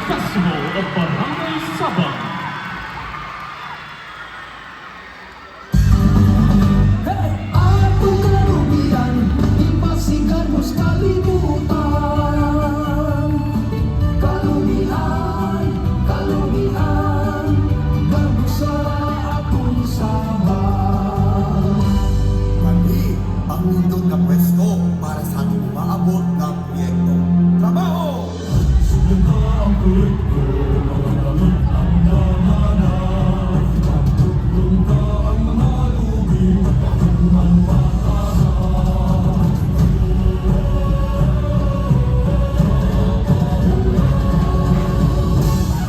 Festival of Barangay Sabang. Atong kalubian, ipasigan mo sa kalibutan. Kalubian, kalubian, bago sa atong sabang. Mali ang nindot na pwesto para sa ating maabot ng proyekto. Trabaho!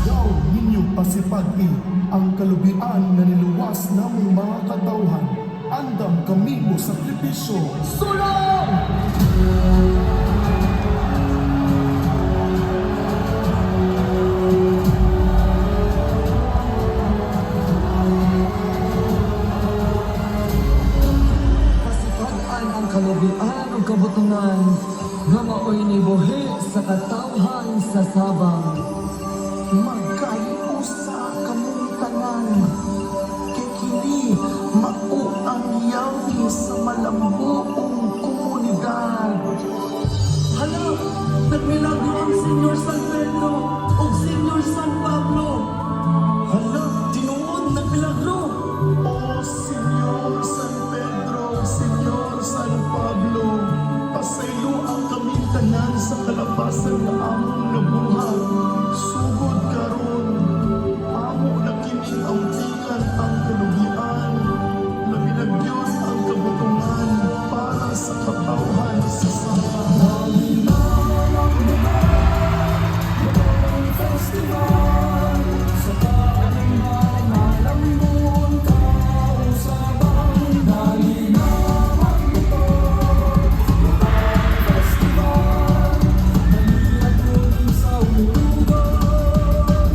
Yaw ninyo pasipagi ang kalubian na niluwas namong mga katawhan. Andam kami mo sakripisyo. Sulong! Pasipagan ang kalubian o kabutungan nga maoy nibuhi sa katawhan sa sabang. Magkayo sa kamong tanan, kay kini mao ang yawi sa malambuong komunidad. Hala, nagmilagro ang Senyor San Pedro o Senyor San Pablo. Hala, tinuod nagmilagro. O Senyor San Pedro, Senyor San Pablo, pasaylo ang kaming tanan sa kalabasan na among nabuhat. Sugod karon, amo na kini ang tikan ang kalugian. Labi na Diyos ang kabutungan para sa katawhan sa sabang. Festival sa kalimang malambon kao sabang dali na magbuto. Festival, nalihat mo sa ulugan.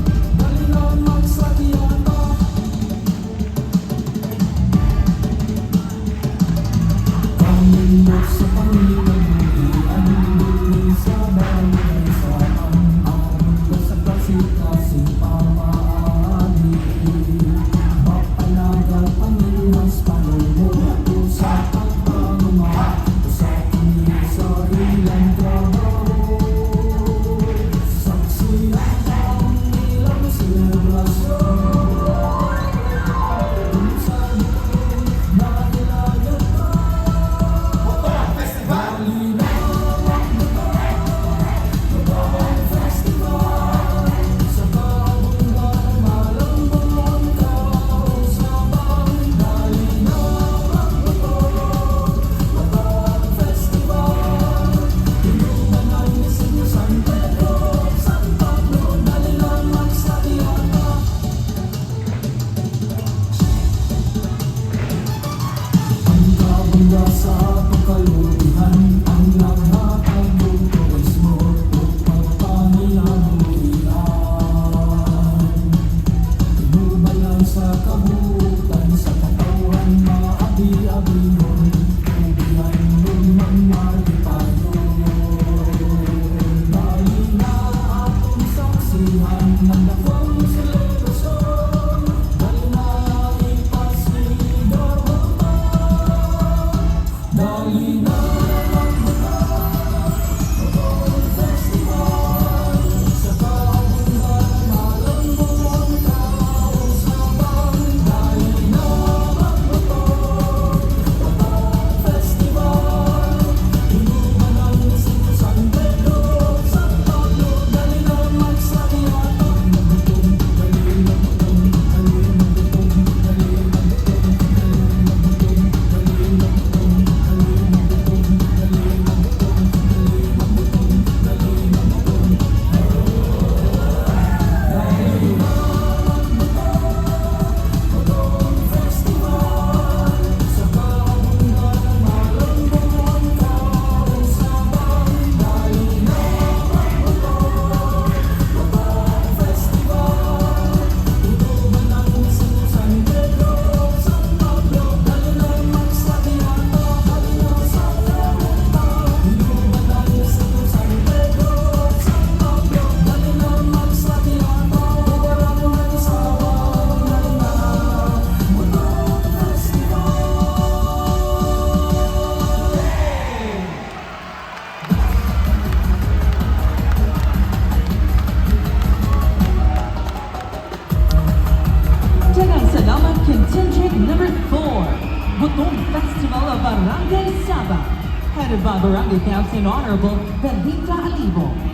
Kabutong Festival of Barangay Sabang, headed by Barangay Captain Honorable Belita Alibo.